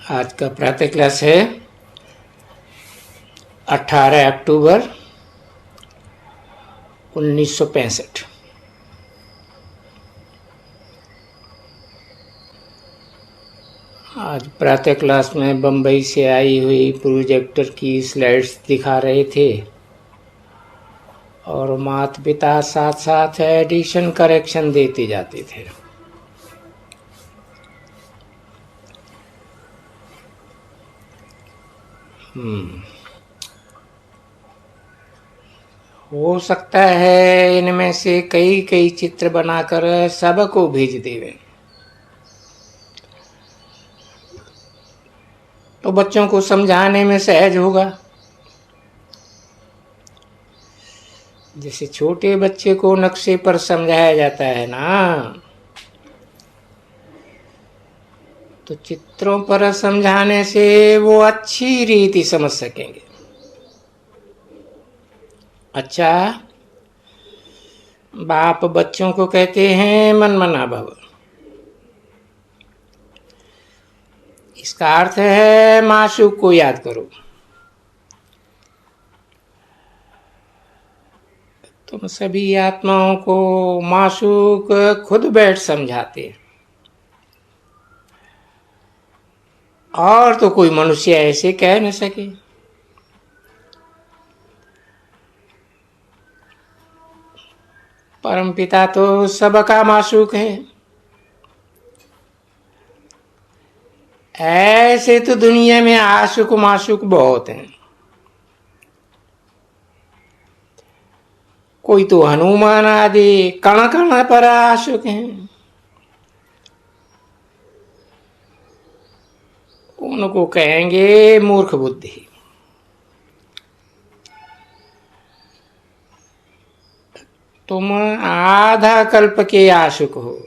आज का प्रातः क्लास है 18 अक्टूबर 1965। आज प्रातः क्लास में बम्बई से आई हुई प्रोजेक्टर की स्लाइड्स दिखा रहे थे और माता पिता साथ साथ एडिशन करेक्शन देते जाते थे। हो सकता है इनमें से कई कई चित्र बनाकर सबको भेज देवे, तो बच्चों को समझाने में सहज होगा। जैसे छोटे बच्चे को नक्शे पर समझाया जाता है ना, तो चित्रों पर समझाने से वो अच्छी रीति समझ सकेंगे। अच्छा, बाप बच्चों को कहते हैं मन मना भव। इसका अर्थ है माशूक को याद करो। तुम सभी आत्माओं को माशूक खुद बैठ समझाते हैं, और तो कोई मनुष्य ऐसे कह न सके। परमपिता तो सबका माशूक है। ऐसे तो दुनिया में आशुक माशूक बहुत हैं। कोई तो हनुमान आदि कण कण पर आशुक हैं। उनको कहेंगे मूर्ख बुद्धि। तुम आधा कल्प के आशुक हो,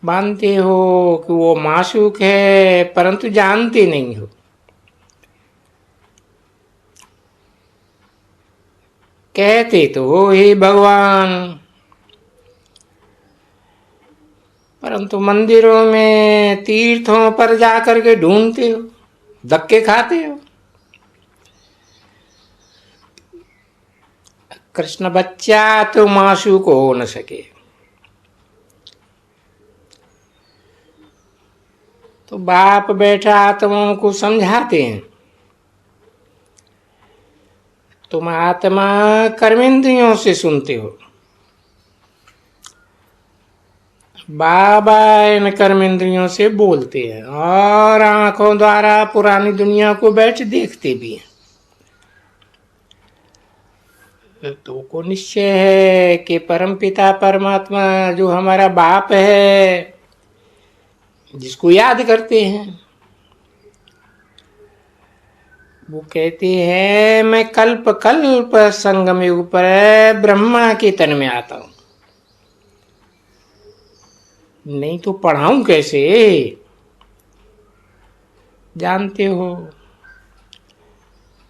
मानते हो कि वो माशूक है, परंतु जानते नहीं हो। कहते तो हो हे भगवान, परंतु मंदिरों में तीर्थों पर जाकर के ढूंढते हो, धक्के खाते हो। कृष्ण बच्चा तो माशूक हो न सके, तो बाप बैठा आत्माओं को समझाते हैं। तुम आत्मा कर्मेंद्रियों से सुनते हो, बाबा इन कर्मेंद्रियों से बोलते हैं और आंखों द्वारा पुरानी दुनिया को बैठ देखते भी हैं। तो को निश्चय है कि परमपिता परमात्मा जो हमारा बाप है, जिसको याद करते हैं, वो कहते हैं मैं कल्प कल्प संगम युग पर ब्रह्मा के तन में आता हूं, नहीं तो पढ़ाऊं कैसे। जानते हो,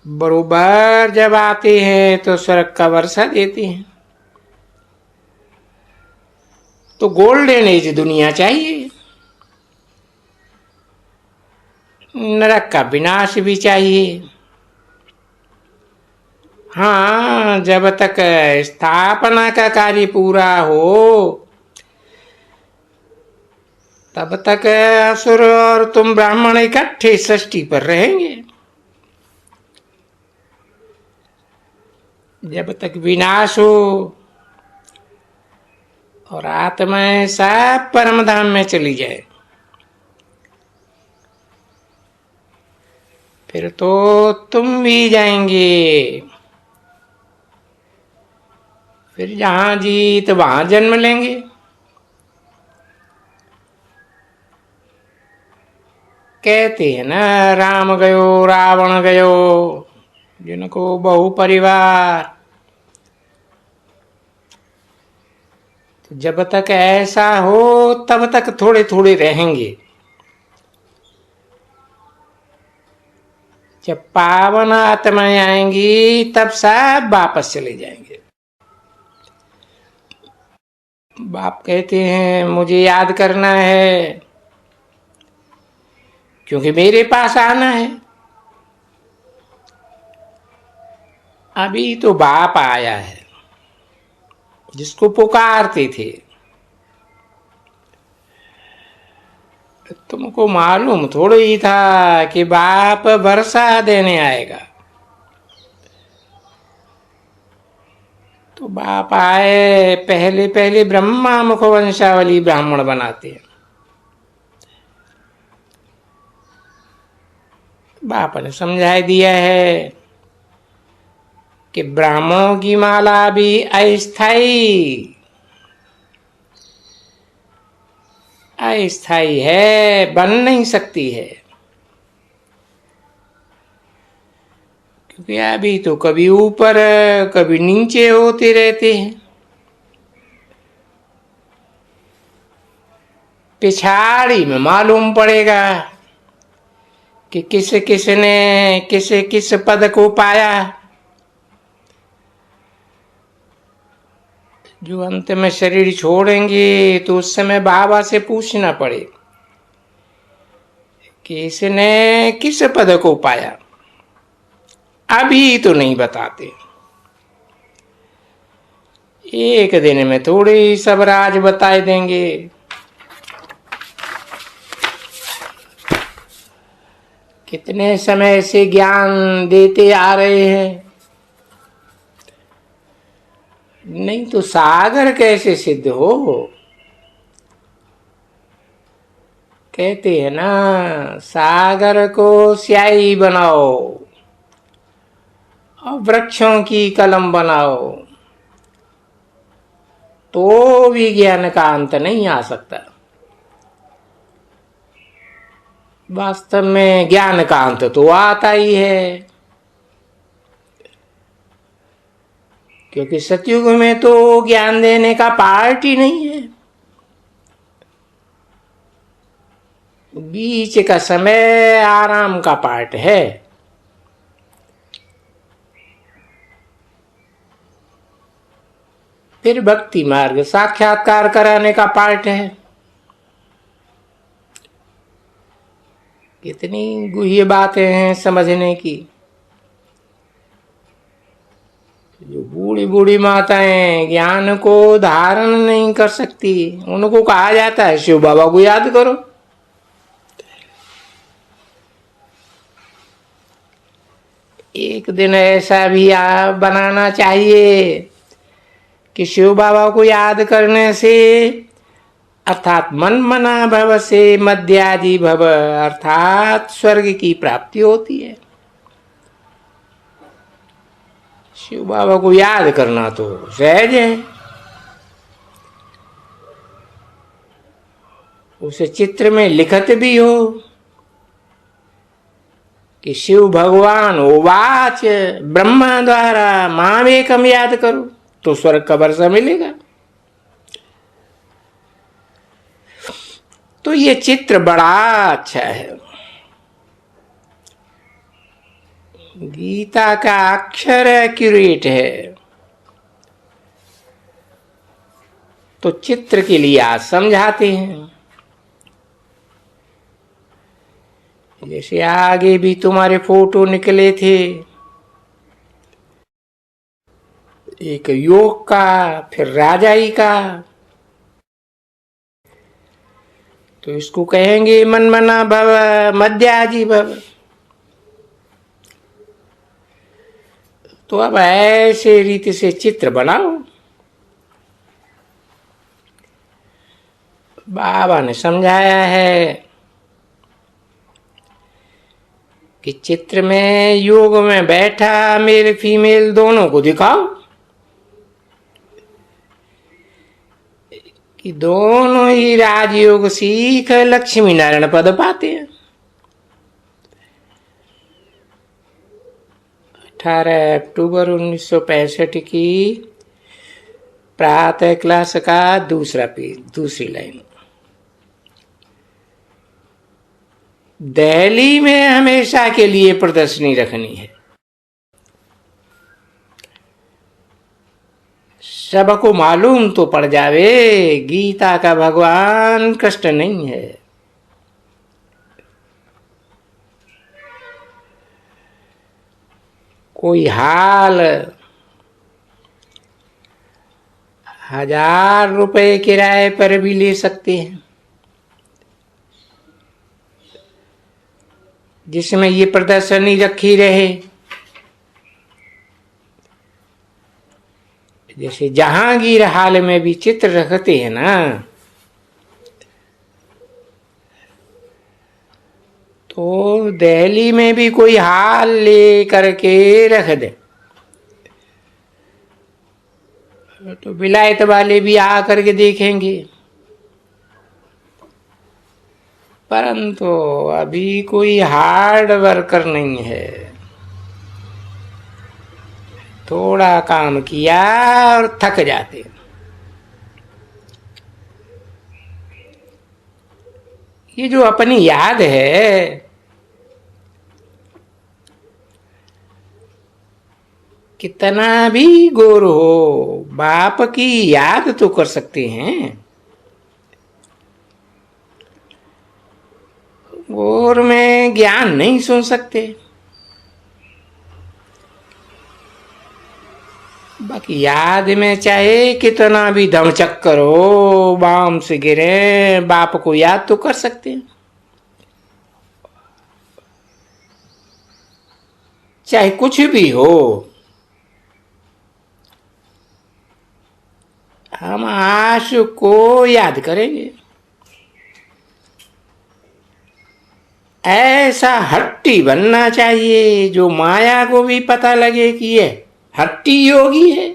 बरोबर जब आते हैं तो स्वर्ग का वर्षा देते हैं। तो गोल्डन एज दुनिया चाहिए, नरक का विनाश भी चाहिए। हाँ, जब तक स्थापना का कार्य पूरा हो तब तक असुर और तुम ब्राह्मण इकट्ठे सृष्टि पर रहेंगे। जब तक विनाश हो और आत्माएं सब परम धाम में चली जाए, फिर तो तुम भी जाएंगे। फिर जहां जीत वहां जन्म लेंगे। कहते हैं ना, राम गयो रावण गयो, जिनको बहु परिवार। तो जब तक ऐसा हो तब तक थोड़े थोड़े रहेंगे। जब पावन आत्माएं आएंगी तब सब वापस चले जाएंगे। बाप कहते हैं मुझे याद करना है क्योंकि मेरे पास आना है। अभी तो बाप आया है जिसको पुकारते थे। तुमको मालूम थोड़ा ही था कि बाप वर्षा देने आएगा। तो बाप आए, पहले पहले ब्रह्मा मुख वंशावली ब्राह्मण बनाते हैं। बाप ने समझा दिया है कि ब्राह्मणों की माला भी अस्थाई अस्थाई है, बन नहीं सकती है। क्योंकि अभी तो कभी ऊपर कभी नीचे होते रहते हैं। पिछाड़ी में मालूम पड़ेगा कि किस पद को पाया। जो अंत में शरीर छोड़ेंगे तो उस समय बाबा से पूछना पड़े कि इसने किस पद को पाया। अभी तो नहीं बताते। एक दिन में थोड़े ही सब राज बता देंगे। कितने समय से ज्ञान देते आ रहे हैं। नहीं तो सागर कैसे सिद्ध हो। कहते हैं ना, सागर को स्याही बनाओ और वृक्षों की कलम बनाओ तो भी ज्ञान का अंत नहीं आ सकता। वास्तव में ज्ञान का अंत तो आता ही है। क्योंकि सतयुग में तो ज्ञान देने का पार्ट ही नहीं है। बीच का समय आराम का पार्ट है। फिर भक्ति मार्ग साक्षात्कार कराने का पार्ट है। कितनी गुह्य बातें हैं समझने की। जो बूढ़ी बूढ़ी माताएं ज्ञान को धारण नहीं कर सकती, उनको कहा जाता है शिव बाबा को याद करो। एक दिन ऐसा भी बनाना चाहिए कि शिव बाबा को याद करने से अर्थात मन मना भव से मध्यादि भव अर्थात स्वर्ग की प्राप्ति होती है। शिव बाबा को याद करना तो सहज है। उसे चित्र में लिखत भी हो कि शिव भगवान उवाच ब्रह्मा द्वारा मामेकम याद करो तो स्वर्ग का वर्षा मिलेगा। तो ये चित्र बड़ा अच्छा है। गीता का अक्षर एक्यूरेट है। तो चित्र के लिए आज समझाते हैं। जैसे आगे भी तुम्हारे फोटो निकले थे, एक योग का फिर राजाई का। तो इसको कहेंगे मन मना भव मध्याजी भव। तो अब ऐसे रीति से चित्र बनाओ। बाबा ने समझाया है कि चित्र में योग में बैठा मेल फीमेल दोनों को दिखाओ कि दोनों ही राजयोग सीख लक्ष्मी नारायण पद पाते हैं। 18 अक्टूबर 1965 की प्रातः क्लास का दूसरा पेज, दूसरी लाइन। दिल्ली में हमेशा के लिए प्रदर्शनी रखनी है। सबको मालूम तो पड़ जावे गीता का भगवान कृष्ण नहीं है। कोई हाल 1000 रुपए किराए पर भी ले सकते हैं, जिसमें ये प्रदर्शनी रखी रहे। जैसे जहांगीर हाल में भी चित्र रखते हैं ना, तो दिल्ली में भी कोई हाल ले करके रख दे तो विलायत वाले भी आ करके देखेंगे। परंतु अभी कोई हार्ड वर्कर नहीं है, थोड़ा काम किया और थक जाते। ये जो अपनी याद है, कितना भी गोर हो, बाप की याद तो कर सकते हैं। गोर में ज्ञान नहीं सुन सकते। बाकी याद में चाहे कितना भी दम चक्कर हो, बाम से गिरे, बाप को याद तो कर सकते हैं। चाहे कुछ भी हो, हम आशु को याद करेंगे। ऐसा हट्टी बनना चाहिए जो माया को भी पता लगे कि ये हट्टी योगी है।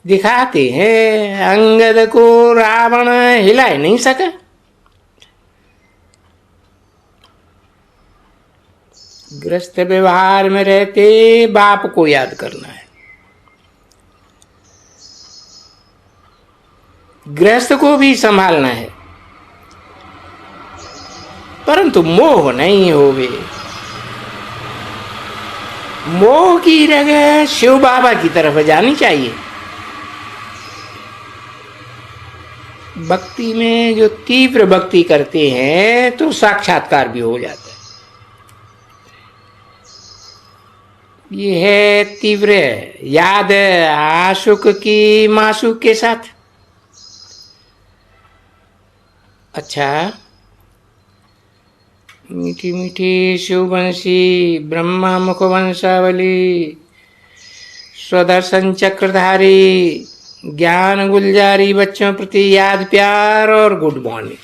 दिखाते हैं अंगद को रावण हिला नहीं सका। गृहस्थ व्यवहार में रहते बाप को याद करना है। गृहस्थ को भी संभालना है, परंतु मोह नहीं होवे। मोह की जगह शिव बाबा की तरफ जानी चाहिए। भक्ति में जो तीव्र भक्ति करते हैं तो साक्षात्कार भी हो जाता है। ये है तीव्र याद आशुक की माशुक के साथ। अच्छा, मीठी मीठी शिववंशी ब्रह्मा मुख वंशावली, स्वदर्शन चक्रधारी, ज्ञान गुलजारी बच्चों प्रति याद प्यार और गुड मॉर्निंग।